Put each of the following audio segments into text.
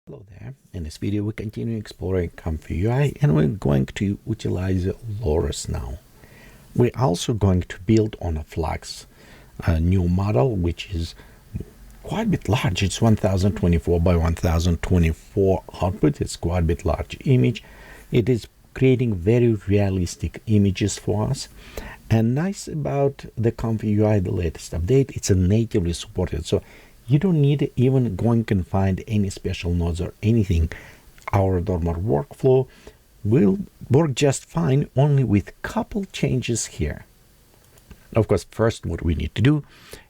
Hello there. In this video, we continue exploring ComfyUI and we're going to utilize LoRa's now. We're also going to build on a Flux new model, which is quite a bit large. It's 1024 by 1024 output. It's quite a bit large image. It is creating very realistic images for us. And nice about the ComfyUI, the latest update, it's a natively supported. So you don't need even going and find any special nodes or anything. Our normal workflow will work just fine, only with couple changes here. Of course, first what we need to do,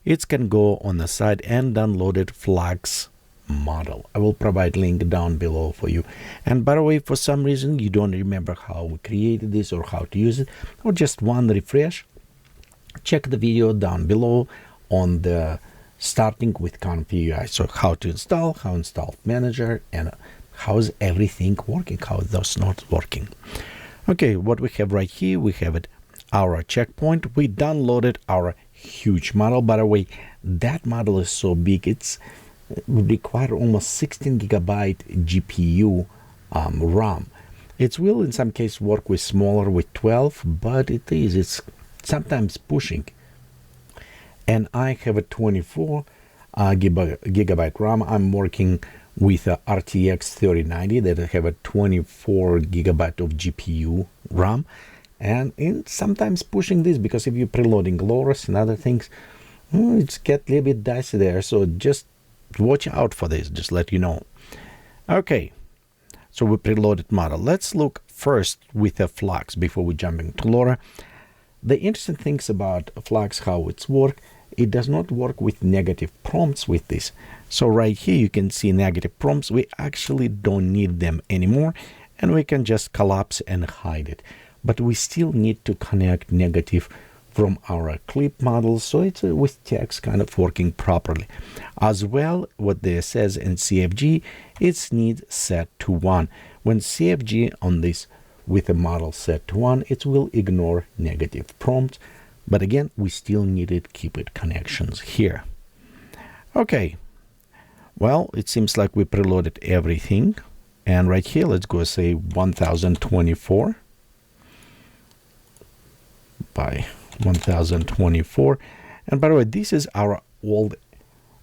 it can go on the site and download it Flux model. I will provide link down below for you. And by the way, for some reason you don't remember how we created this or how to use it, or just one refresh, check the video down below on the starting with ComfyUI. So how to install, how install manager, and how's everything working, how those nodes working. Okay, what we have right here, we have it our checkpoint. We downloaded our huge model. By the way, that model is so big, it's require almost 16 gigabyte GPU RAM. It will in some case work with smaller, with 12, but it's sometimes pushing. And I have a 24 gigabyte RAM. I'm working with a RTX 3090 that have a 24 gigabyte of GPU RAM. And it's sometimes pushing this because if you're preloading LoRa's and other things, it's get a little bit dicey there. So just watch out for this, just let you know. Okay, so we preloaded model. Let's look first with a Flux before we jump into LoRa. The interesting things about Flux, how it's work, it does not work with negative prompts with this. So right here you can see negative prompts. We actually don't need them anymore, and we can just collapse and hide it. But we still need to connect negative from our clip model, so it's with text kind of working properly. As well, what this says in CFG, it's need set to 1. When CFG on this with a model set to 1, it will ignore negative prompts. But again, we still needed keep it connections here. Okay, well, it seems like we preloaded everything. And right here, let's go say 1024 by 1024. And by the way, this is our old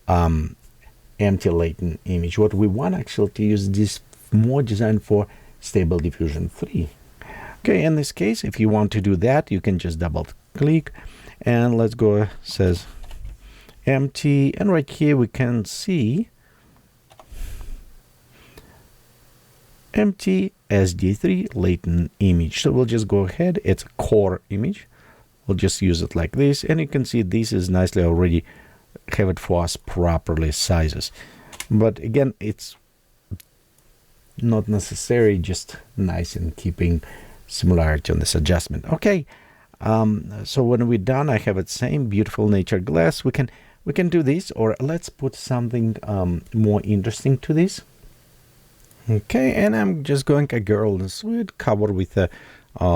empty latent image. What we want actually to use this more designed for Stable Diffusion 3. Okay, in this case, if you want to do that, you can just double click and let's go, says empty, and right here we can see empty SD3 latent image. So we'll just go ahead, it's a core image. We'll just use it like this, and you can see this is nicely already have it for us properly sizes. But again, it's not necessary, just nice in keeping similarity on this adjustment. Okay, so when we're done, I have it same beautiful nature glass. We can do this, or let's put something more interesting to this. Okay, and I'm just going a girl in suit covered with a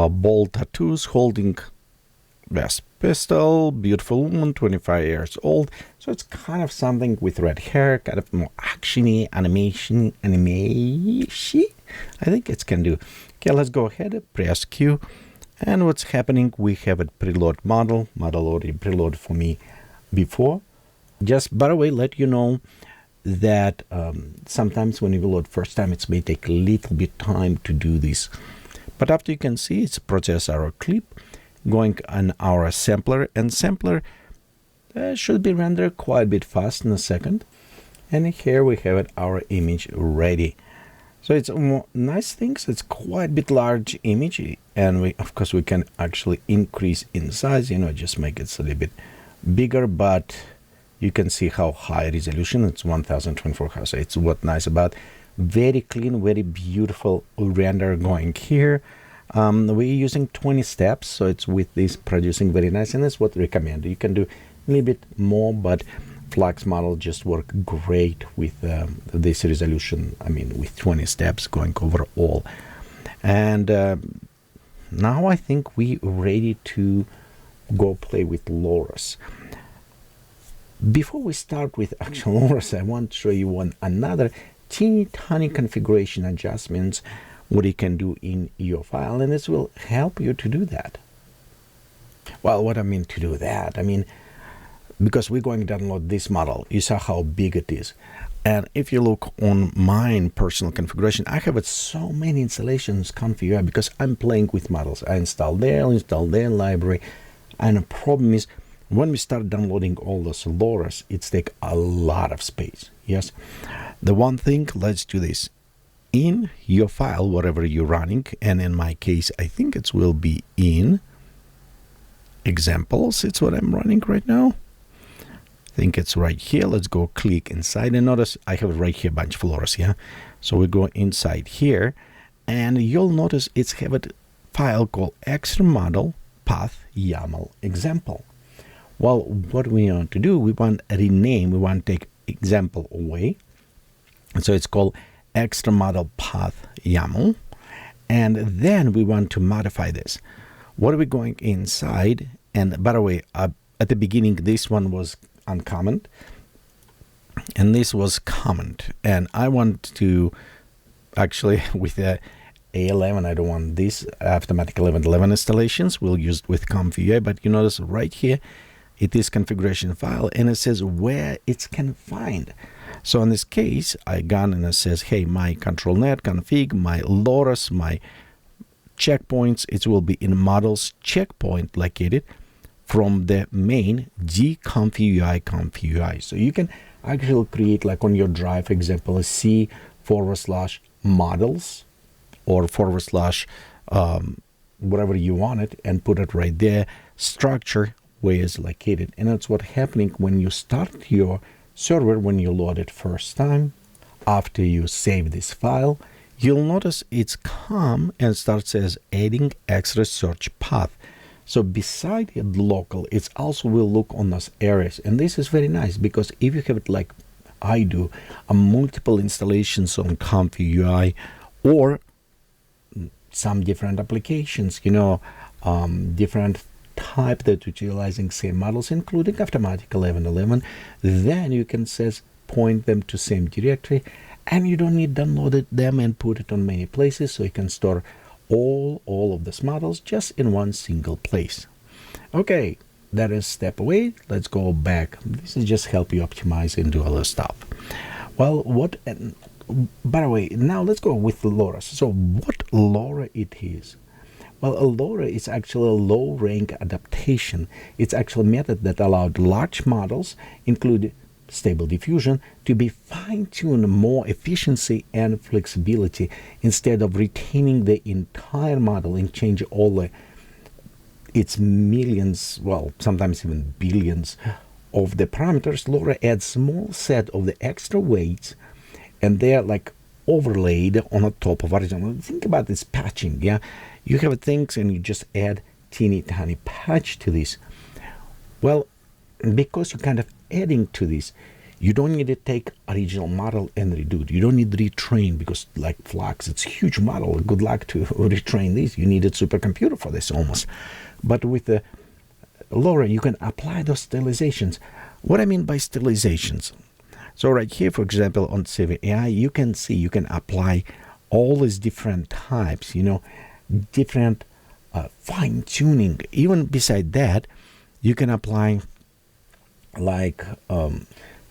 bold tattoos, holding best pistol, beautiful woman, 25 years old. So it's kind of something with red hair, kind of more actiony animation. I think it can do. Okay, let's go ahead, press Q. And what's happening, we have a preload model already preloaded for me before. Just by the way, let you know that sometimes when you load first time, it may take a little bit time to do this. But after you can see, it's process our clip, going on our sampler, and sampler should be rendered quite a bit fast in a second. And here we have it, our image ready. So it's nice things. It's quite a bit large image, and we of course we can actually increase in size, just make it a little bit bigger, but you can see how high resolution. It's 1024 hertz. It's what nice about very clean, very beautiful render going here. We're using 20 steps, so it's with this producing very nice, and that's what I recommend. You can do a little bit more, but Flux model just work great with this resolution. I mean, with 20 steps going over all. And now I think we ready to go play with LoRa's. Before we start with actual LoRa's, I want to show you another teeny tiny configuration adjustments what you can do in your file, and this will help you to do that. Well, what I mean to do that, I mean, because we're going to download this model, you saw how big it is. And if you look on my personal configuration, I have so many installations ComfyUI because I'm playing with models. I installed there, library. And the problem is when we start downloading all those LoRa's, it's take a lot of space. Yes. The one thing, let's do this. In your file, whatever you're running, and in my case, I think it will be in examples. It's what I'm running right now. I think it's right here. Let's go click inside, and notice I have right here a bunch of LoRa's. Yeah, so we go inside here, and you'll notice it's have a file called extra model path YAML example. Well, what we want to do, we want to rename. We want to take example away, and so it's called extra model path YAML, and then we want to modify this. What are we going inside? And by the way, at the beginning, this one was uncomment, and this was comment. And I want to actually with the A11, I don't want this automatic 11.11 installations. We'll use it with ComfyUI, but you notice right here, it is configuration file, and it says where it's confined. So in this case, I gone and it says, hey, my control net config, my LoRa's, my checkpoints, it will be in models checkpoint located from the main ComfyUI. So you can actually create, like on your drive, for example, a C/models or / whatever you want it, and put it right there, structure where it's located. And that's what's happening when you start your server, when you load it first time. After you save this file, you'll notice it's come and starts as adding extra search path. So beside the local, it's also will look on those areas. And this is very nice because if you have it like I do, multiple installations on ComfyUI or some different applications, you know, different type that utilizing same models, including automatic 11.11, then you can point them to same directory, and you don't need to download them and put it on many places. So you can store all of these models just in one single place. Okay, that is step away. Let's go back. This is just help you optimize and do all this stuff. Well, by the way, now let's go with LoRa. So what LoRa it is? Well, a LoRa is actually a low-rank adaptation. It's actually a method that allowed large models, including stable diffusion, to be fine-tuned more efficiency and flexibility instead of retaining the entire model and change all its millions, well, sometimes even billions of the parameters. LoRa adds small set of the extra weights, and they're like overlaid on the top of original. Think about this patching. Yeah, you have things and you just add teeny tiny patch to this. Well, because you're kind of adding to this, you don't need to take original model and redo it. You don't need to retrain, because like Flux, it's a huge model. Good luck to retrain this. You need a supercomputer for this almost. But with the LoRa, you can apply those stylizations. What I mean by stylizations, so right here, for example, on ComfyUI, you can see you can apply all these different types, you know, different fine tuning. Even beside that, you can apply like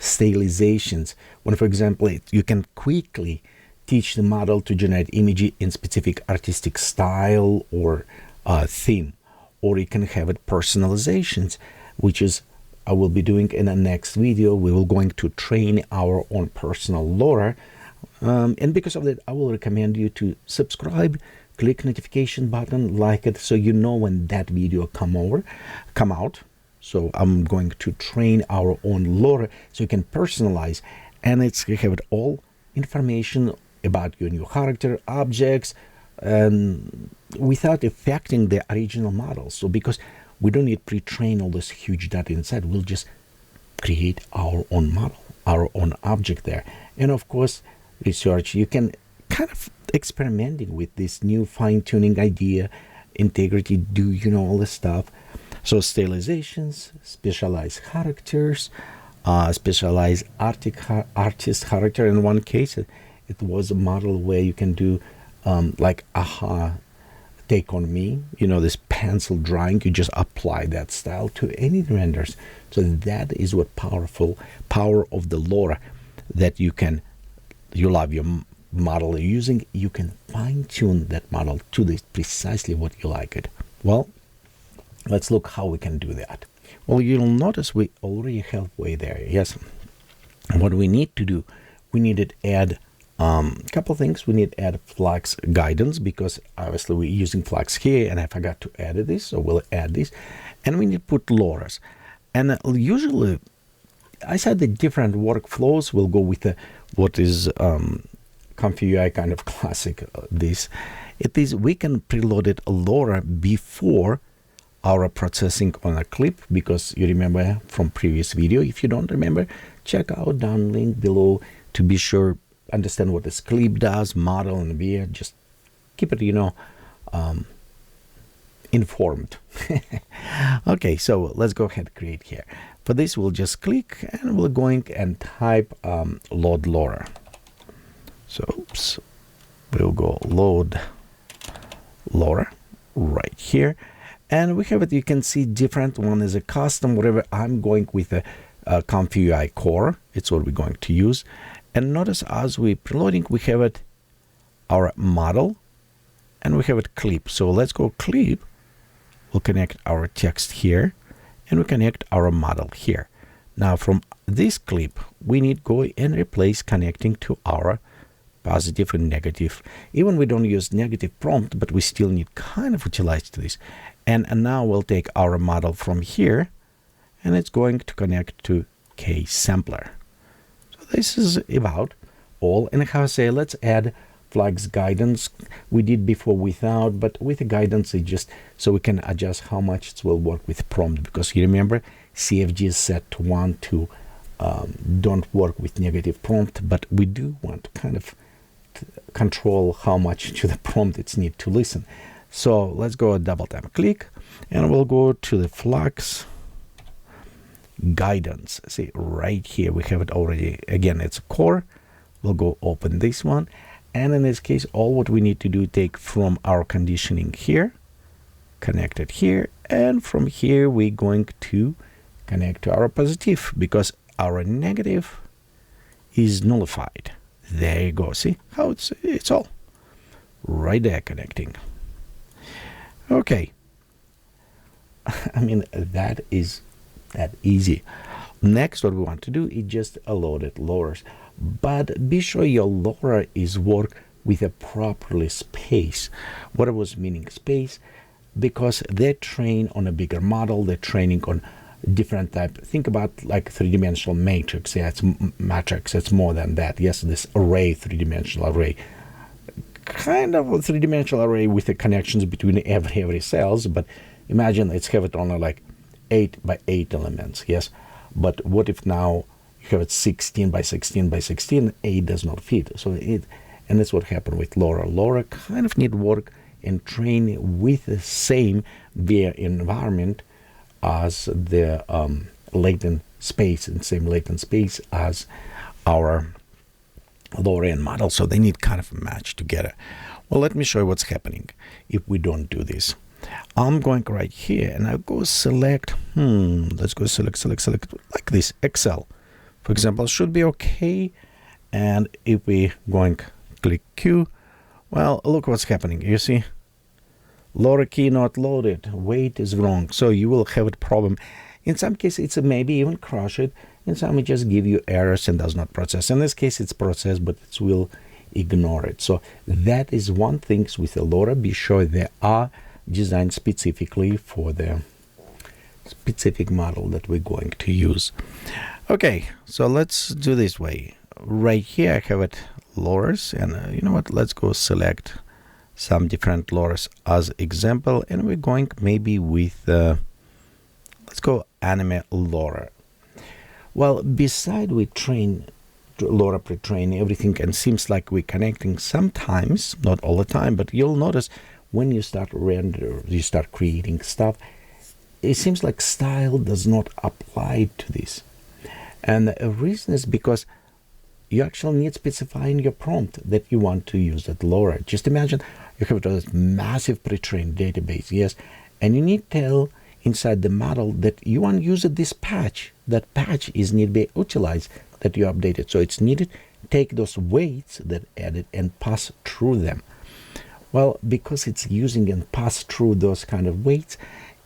stylizations. When, for example, you can quickly teach the model to generate image in specific artistic style or theme, or you can have it personalizations, which is I will be doing in the next video. We will going to train our own personal LoRa, and because of that, I will recommend you to subscribe, click notification button, like it, so you know when that video come out. So I'm going to train our own LoRa so you can personalize, and you have it all information about your new character, objects, and without affecting the original model. So because we don't need pre-train all this huge data inside, we'll just create our own model, our own object there. And of course, research, you can kind of experimenting with this new fine-tuning idea, integrity, do you know all this stuff. So stylizations, specialized characters, specialized artist character in one case, it was a model where you can do like aha, take on me, you know, this pencil drawing. You just apply that style to any renders. So that is what power of the LoRA, that you love your model you're using, you can fine-tune that model to this precisely what you like it. Well, let's look how we can do that. Well, you'll notice we already halfway there. Yes, what we need to do, we need to add a couple things. We need to add Flux guidance, because obviously we're using Flux here and I forgot to add this, so we'll add this. And we need to put LoRa's. And usually I said the different workflows will go with what is ComfyUI kind of classic. It is we can preload it LoRa before our processing on a clip, because you remember from previous video. If you don't remember, check out down link below to be sure understand what this clip does, model and via. Just keep it, you know, informed. Okay, so let's go ahead and create here. For this, we'll just click and we're going and type load LoRa. So oops, we'll go load LoRa right here, and we have it. You can see different one is a custom, whatever. I'm going with a ComfyUI core. It's what we're going to use. And notice as we preloading, we have it our model and we have it clip. So let's go clip. We'll connect our text here and we connect our model here. Now from this clip, we need go and replace connecting to our positive and negative. Even we don't use negative prompt, but we still need kind of utilize this. And now we'll take our model from here and it's going to connect to case sampler. So this is about all. And how I say, let's add Flux guidance. We did before without, but with the guidance, it just so we can adjust how much it will work with prompt, because you remember CFG is set to 1 to don't work with negative prompt, but we do want to kind of control how much to the prompt it's need to listen. So let's go double tap click and we'll go to the Flux guidance. See right here we have it already. Again, it's a core. We'll go open this one, and in this case all what we need to do, take from our conditioning here, connect it here, and from here we're going to connect to our positive, because our negative is nullified. There you go. See how it's all right there connecting. Okay. I mean, that is that easy. Next, what we want to do is just load it LoRa's, but be sure your LoRa is work with a properly space. What I was meaning space, because they're trained on a bigger model, they're training on different type. Think about like three-dimensional matrix. Yeah, it's matrix. It's more than that. Yes, this array, three-dimensional array, kind of a three-dimensional array with the connections between every cells. But imagine it's have it only like 8 by 8 elements. Yes, but what if now you have it 16 by 16 by 16? 8 does not fit. So and that's what happened with LoRa. LoRa kind of need work and train with the same via environment as the latent space, and same latent space as our LoRa model. So they need kind of a match together. Well, let me show you what's happening if we don't do this. I'm going right here and I'll go select, let's go select like this, Excel, for example, should be okay. And if we going click Q, well, look what's happening. You see, LoRa key not loaded, weight is wrong. So you will have a problem. In some cases, it's maybe even crash it. In some, it just give you errors and does not process. In this case, it's processed, but it will ignore it. So that is one thing with the LoRa. Be sure they are designed specifically for the specific model that we're going to use. Okay, so let's do this way. Right here, I have it LoRa's, and you know what? Let's go select some different LoRa's as example, and we're going maybe with let's go anime LoRa. Well, beside we train LoRa pre-train everything, and seems like we're connecting sometimes, not all the time, but you'll notice when you start render, you start creating stuff, it seems like style does not apply to this. And the reason is because you actually need to specify in your prompt that you want to use that LoRA. Just imagine you have this massive pre-trained database, yes, and you need to tell inside the model that you want to use this patch. That patch is need to be utilized, that you updated. So it's needed to take those weights that added and pass through them. Well, because it's using and pass through those kind of weights,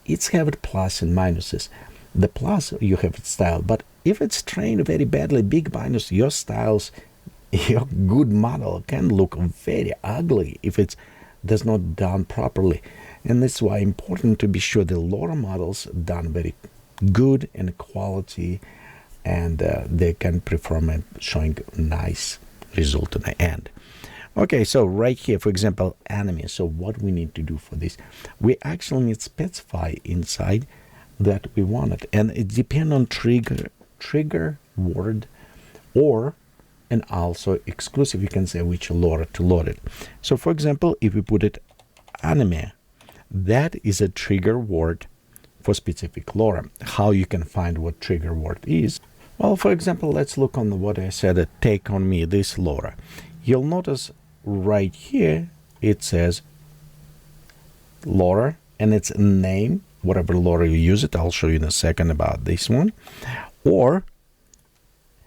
it's have plus and minuses. The plus, you have its style, but if it's trained very badly, big minus, your styles, your good model can look very ugly if it's does not done properly. And that's why important to be sure the LoRA models done very good and quality, and they can perform showing nice result in the end. Okay, so right here, for example, anime. So what we need to do for this, we actually need to specify inside that we want it, and it depends on trigger word, or and also exclusive, you can say which LoRA to load it. So for example, if we put it anime, that is a trigger word for specific LoRA. How you can find what trigger word is? Well, for example, let's look on what I said, take on me this LoRA. You'll notice right here it says LoRA and its name, whatever LoRA you use it. I'll show you in a second about this one. Or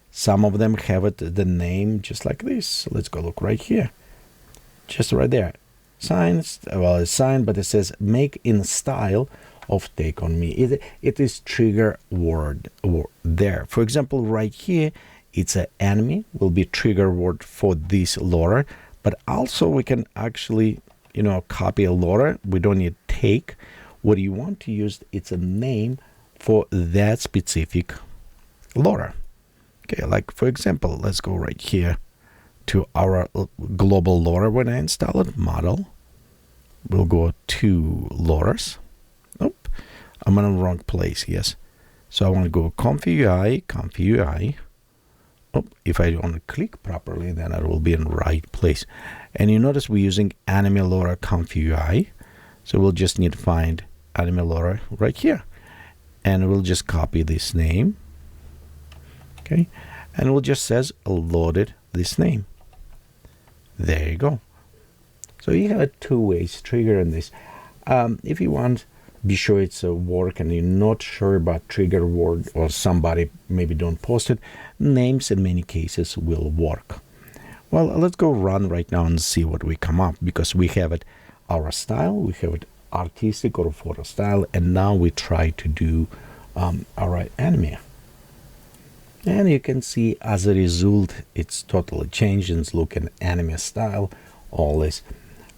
some of them have it the name just like this. Let's go look right here, just right there. Signs, well, it's signed, but it says make in style of take on me. It is trigger word or there. For example, right here, it's an enemy will be trigger word for this LoRA, but also we can actually, copy a LoRA. We don't need take. What you want to use, it's a name for that specific LoRA. Okay, like for example, let's go right here to our global LoRA. When I install it, model, we'll go to LoRa's. Oh, I'm in the wrong place, yes. So I want to go ComfyUI. Oh, if I don't click properly, then I will be in the right place. And you notice we're using anime LoRA ComfyUI. So we'll just need to find anime LoRA right here. And we'll just copy this name. Okay, and we'll just says loaded this name. There you go. So you have a two ways trigger in this. If you want, be sure it's a work and you're not sure about trigger word, or somebody maybe don't post it, names in many cases will work. Well, let's go run right now and see what we come up, because we have it our style, we have it artistic or photo style, and now we try to do our anime. And you can see as a result, it's totally changed and look an anime style, all this.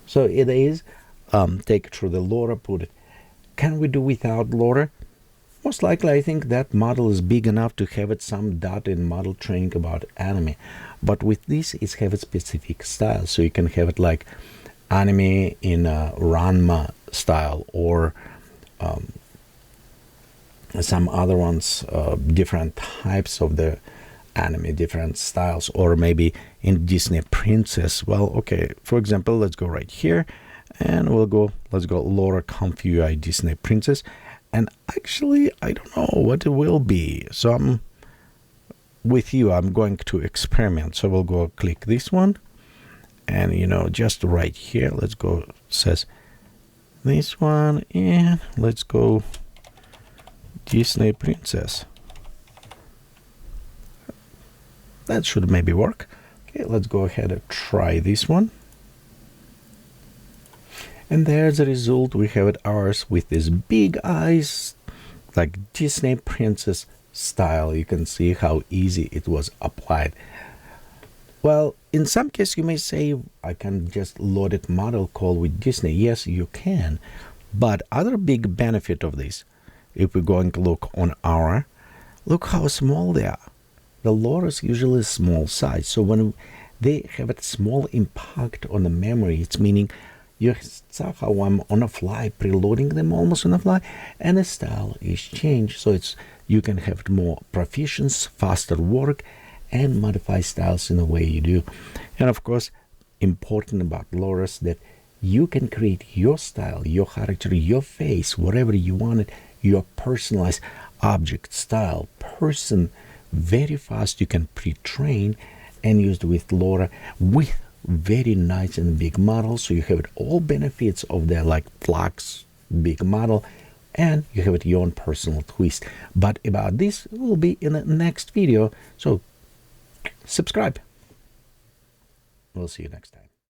So it is, take it through the LoRA, put it. Can we do without LoRA? Most likely, I think that model is big enough to have it some data in model training about anime. But with this, it's have a specific style. So you can have it like anime in a Ranma style, or some other ones, different types of the anime, different styles, or maybe in Disney princess. Well, okay, for example, let's go right here and let's go LoRA ComfyUI Disney princess. And actually, I don't know what it will be. So I'm with you, I'm going to experiment. So we'll go click this one, and just right here, let's go, says this one, and let's go Disney princess. That should maybe work. Okay, let's go ahead and try this one. And there's the result. We have it ours with these big eyes, like Disney princess style. You can see how easy it was applied. Well, in some case you may say, I can just load it model call with Disney. Yes, you can. But other big benefit of this, if we're going to look on our, look how small they are. The LoRA is usually small size. So when they have a small impact on the memory, it's meaning you saw how I'm on a fly, preloading them almost on a fly, and the style is changed. So you can have more proficiency, faster work, and modify styles in the way you do. And of course, important about LoRa is that you can create your style, your character, your face, whatever you want it, your personalized object, style, person, very fast. You can pre-train and used with LoRA with very nice and big model. So you have all benefits of the like Flux big model, and you have your own personal twist. But about this will be in the next video. So subscribe. We'll see you next time.